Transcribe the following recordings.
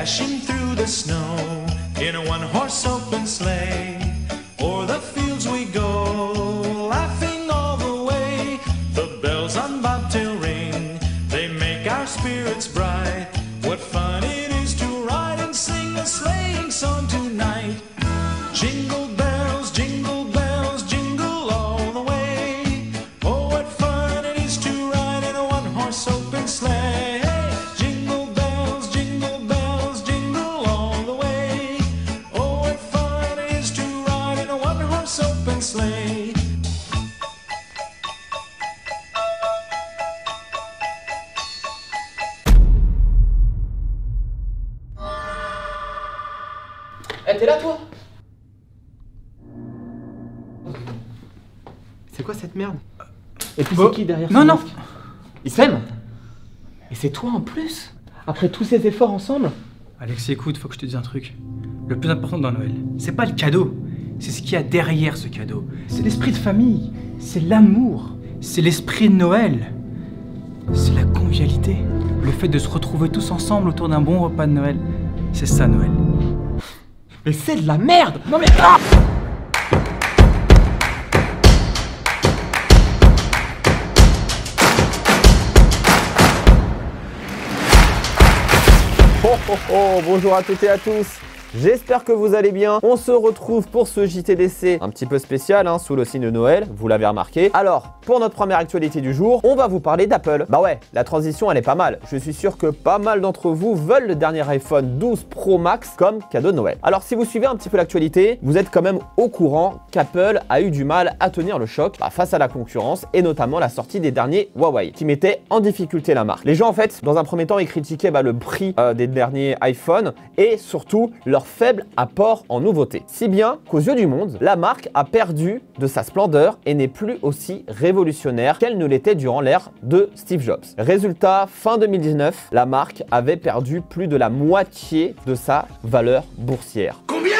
dashing through the snow in a one-horse open sleigh. O'er the fields we go, laughing all the way. The bells on bobtail ring, they make our spirits bright. What fun it is to ride and sing a sleighing song tonight. Jingle bells, jingle bells, jingle all the way. Oh, what fun it is to ride in a one-horse open sleigh. Jingle bells, jingle all the way. Oh, what fun it is to ride in a one-horse open sleigh. Eh, t'es là, toi? C'est quoi cette merde? Et puis c'est qui derrière ce Non, non. masque? Il s'aime. Et c'est toi en plus? Après tous ces efforts ensemble? Alexis, écoute, faut que je te dise un truc. Le plus important dans Noël, c'est pas le cadeau, c'est ce qu'il y a derrière ce cadeau. C'est l'esprit de famille, c'est l'amour, c'est l'esprit de Noël, c'est la convivialité, le fait de se retrouver tous ensemble autour d'un bon repas de Noël. C'est ça, Noël. Mais c'est de la merde! Non mais... Ah Oh oh oh, bonjour à toutes et à tous. J'espère que vous allez bien. On se retrouve pour ce JTDC un petit peu spécial, sous le signe de Noël, vous l'avez remarqué. Alors, pour notre première actualité du jour, on va vous parler d'Apple. Bah ouais, la transition elle est pas mal. Je suis sûr que pas mal d'entre vous veulent le dernier iPhone 12 Pro Max comme cadeau de Noël. Alors si vous suivez un petit peu l'actualité, vous êtes quand même au courant qu'Apple a eu du mal à tenir le choc face à la concurrence et notamment la sortie des derniers Huawei qui mettaient en difficulté la marque. Les gens en fait, dans un premier temps, ils critiquaient le prix des derniers iPhones et surtout leur faible apport en nouveautés. Si bien qu'aux yeux du monde, la marque a perdu de sa splendeur et n'est plus aussi révolutionnaire qu'elle ne l'était durant l'ère de Steve Jobs. Résultat, fin 2019, la marque avait perdu plus de la moitié de sa valeur boursière. Combien?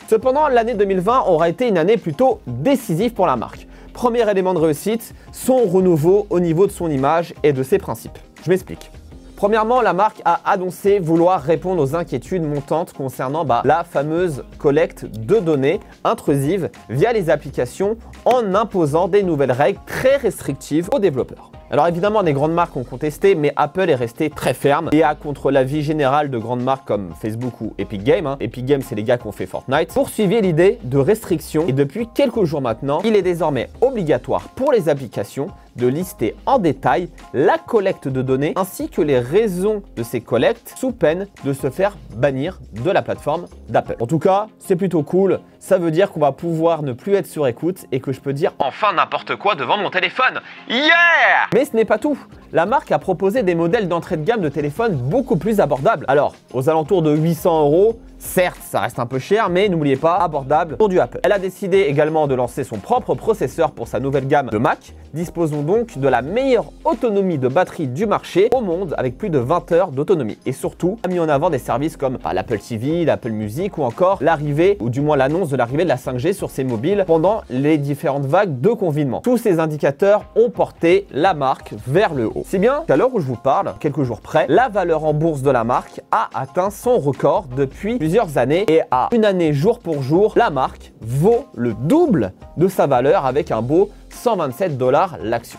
Cependant, l'année 2020 aura été une année plutôt décisive pour la marque. Premier élément de réussite, son renouveau au niveau de son image et de ses principes. Je m'explique. Premièrement, la marque a annoncé vouloir répondre aux inquiétudes montantes concernant la fameuse collecte de données intrusives via les applications en imposant des nouvelles règles très restrictives aux développeurs. Alors évidemment, des grandes marques ont contesté, mais Apple est resté très ferme et a, contre l'avis général de grandes marques comme Facebook ou Epic Games, Epic Games c'est les gars qui ont fait Fortnite, poursuivi l'idée de restriction et depuis quelques jours maintenant, il est désormais obligatoire pour les applications de lister en détail la collecte de données ainsi que les raisons de ces collectes sous peine de se faire bannir de la plateforme d'Apple. En tout cas, c'est plutôt cool, ça veut dire qu'on va pouvoir ne plus être sur écoute et que je peux dire enfin n'importe quoi devant mon téléphone. Yeah! Mais ce n'est pas tout. La marque a proposé des modèles d'entrée de gamme de téléphone beaucoup plus abordables. Alors, aux alentours de 800 €, certes, ça reste un peu cher, mais n'oubliez pas, abordable pour du Apple. Elle a décidé également de lancer son propre processeur pour sa nouvelle gamme de Mac. Disposons donc de la meilleure autonomie de batterie du marché au monde avec plus de 20 heures d'autonomie. Et surtout, a mis en avant des services comme l'Apple TV, l'Apple Music ou encore l'arrivée, ou du moins l'annonce de l'arrivée de la 5G sur ses mobiles pendant les différentes vagues de confinement. Tous ces indicateurs ont porté la marque vers le haut. Si bien qu'à l'heure où je vous parle, quelques jours près, la valeur en bourse de la marque a atteint son record depuis plusieurs années et à une année jour pour jour, la marque vaut le double de sa valeur avec un beau 127 $ l'action.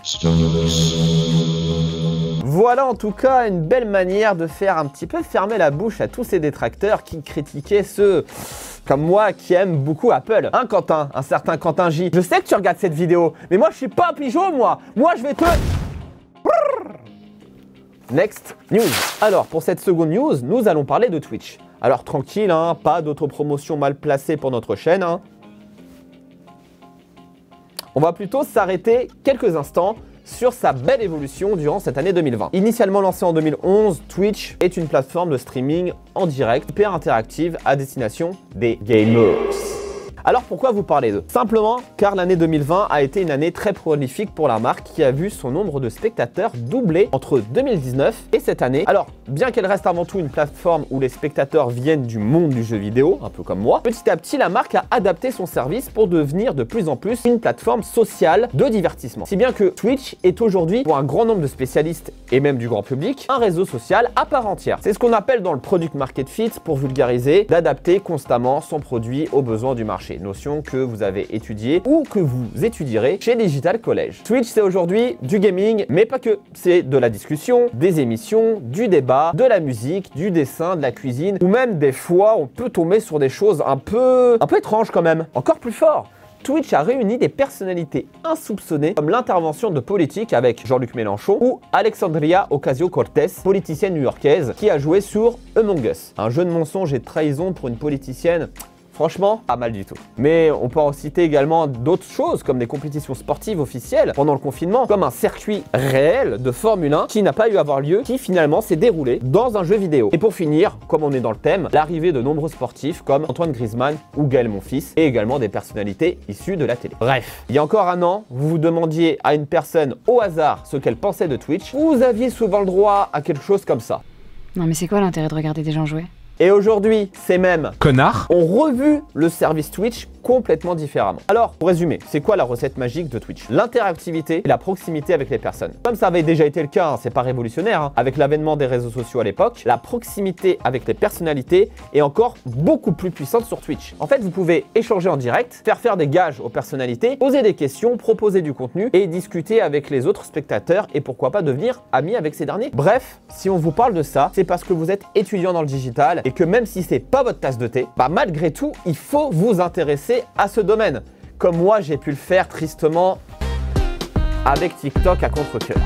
Voilà en tout cas une belle manière de faire un petit peu fermer la bouche à tous ces détracteurs qui critiquaient ceux comme moi qui aiment beaucoup Apple. Quentin, un certain Quentin J. Je sais que tu regardes cette vidéo, mais moi je suis pas un pigeon moi. Moi je vais te... Next news. Alors pour cette seconde news, nous allons parler de Twitch. Alors tranquille, pas d'autopromotion mal placée pour notre chaîne. On va plutôt s'arrêter quelques instants sur sa belle évolution durant cette année 2020. Initialement lancée en 2011, Twitch est une plateforme de streaming en direct hyper interactive à destination des gamers. Alors pourquoi vous parler d'eux? Simplement car l'année 2020 a été une année très prolifique pour la marque qui a vu son nombre de spectateurs doubler entre 2019 et cette année. Alors, bien qu'elle reste avant tout une plateforme où les spectateurs viennent du monde du jeu vidéo, un peu comme moi, petit à petit la marque a adapté son service pour devenir de plus en plus une plateforme sociale de divertissement. Si bien que Twitch est aujourd'hui, pour un grand nombre de spécialistes et même du grand public, un réseau social à part entière. C'est ce qu'on appelle dans le product market fit, pour vulgariser, d'adapter constamment son produit aux besoins du marché. Notion que vous avez étudiée ou que vous étudierez chez Digital College. Twitch, c'est aujourd'hui du gaming, mais pas que. C'est de la discussion, des émissions, du débat, de la musique, du dessin, de la cuisine, ou même des fois on peut tomber sur des choses un peu étranges quand même. Encore plus fort, Twitch a réuni des personnalités insoupçonnées comme l'intervention de politiques avec Jean-Luc Mélenchon ou Alexandria Ocasio-Cortez, politicienne new-yorkaise qui a joué sur Among Us. Un jeu de mensonge et de trahison pour une politicienne. Franchement, pas mal du tout. Mais on peut en citer également d'autres choses comme des compétitions sportives officielles pendant le confinement, comme un circuit réel de Formule 1 qui n'a pas eu à avoir lieu, qui finalement s'est déroulé dans un jeu vidéo. Et pour finir, comme on est dans le thème, l'arrivée de nombreux sportifs comme Antoine Griezmann ou Gaël Monfils et également des personnalités issues de la télé. Bref, il y a encore un an, vous vous demandiez à une personne au hasard ce qu'elle pensait de Twitch, vous aviez souvent le droit à quelque chose comme ça. Non mais c'est quoi l'intérêt de regarder des gens jouer? Et aujourd'hui, ces mêmes Connard. ont revu le service Twitch complètement différemment. Alors, pour résumer, c'est quoi la recette magique de Twitch? L'interactivité et la proximité avec les personnes. Comme ça avait déjà été le cas, hein, c'est pas révolutionnaire, hein, avec l'avènement des réseaux sociaux à l'époque, la proximité avec les personnalités est encore beaucoup plus puissante sur Twitch. En fait, vous pouvez échanger en direct, faire des gages aux personnalités, poser des questions, proposer du contenu et discuter avec les autres spectateurs et pourquoi pas devenir amis avec ces derniers. Bref, si on vous parle de ça, c'est parce que vous êtes étudiant dans le digital et que même si c'est pas votre tasse de thé, bah malgré tout, il faut vous intéresser à ce domaine. Comme moi, j'ai pu le faire tristement avec TikTok à contre-cœur.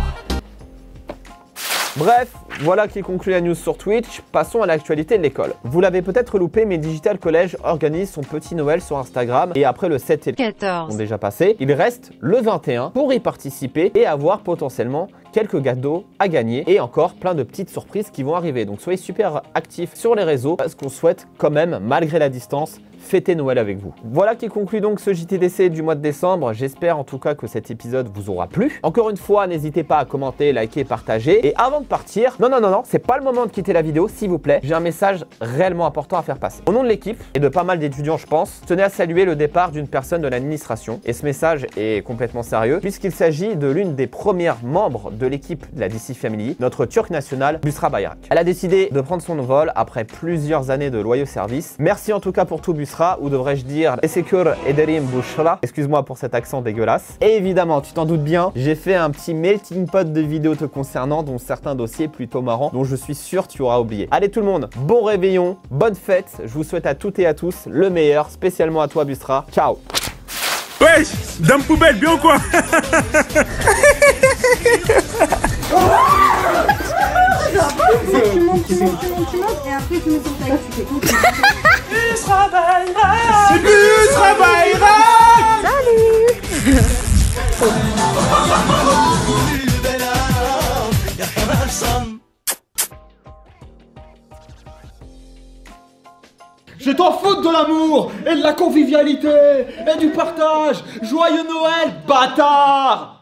Bref, voilà qui conclut la news sur Twitch. Passons à l'actualité de l'école. Vous l'avez peut-être loupé, mais Digital College organise son petit Noël sur Instagram et après le 7 et le 14 sont déjà passés, il reste le 21 pour y participer et avoir potentiellement quelques cadeaux à gagner et encore plein de petites surprises qui vont arriver. Donc soyez super actifs sur les réseaux parce qu'on souhaite quand même, malgré la distance, fêter Noël avec vous. Voilà qui conclut donc ce JTDC du mois de décembre. J'espère en tout cas que cet épisode vous aura plu. Encore une fois, n'hésitez pas à commenter, liker, partager. Et avant de partir, non, c'est pas le moment de quitter la vidéo, s'il vous plaît. J'ai un message réellement important à faire passer. Au nom de l'équipe et de pas mal d'étudiants, je pense, je tenais à saluer le départ d'une personne de l'administration. Et ce message est complètement sérieux puisqu'il s'agit de l'une des premières membres de l'équipe de la DC Family, notre Turc national, Busra Bayrak. Elle a décidé de prendre son vol après plusieurs années de loyaux services. Merci en tout cas pour tout, Busra, ou devrais-je dire Teşekkür ederim Bushra. Excuse-moi pour cet accent dégueulasse. Et évidemment, tu t'en doutes bien, j'ai fait un petit melting pot de vidéos te concernant, dont certains dossiers plutôt marrants, dont je suis sûr tu auras oublié. Allez tout le monde, bon réveillon, bonne fête. Je vous souhaite à toutes et à tous le meilleur, spécialement à toi Busra. Ciao. Wesh, dame poubelle, bien ou quoi? Tu montes, et après tu mets sur ta tu fais tout. Busra Bayrak! Busra Bayrak! Salut! Je t'en fous de l'amour et de la convivialité et du partage. Joyeux Noël, bâtard!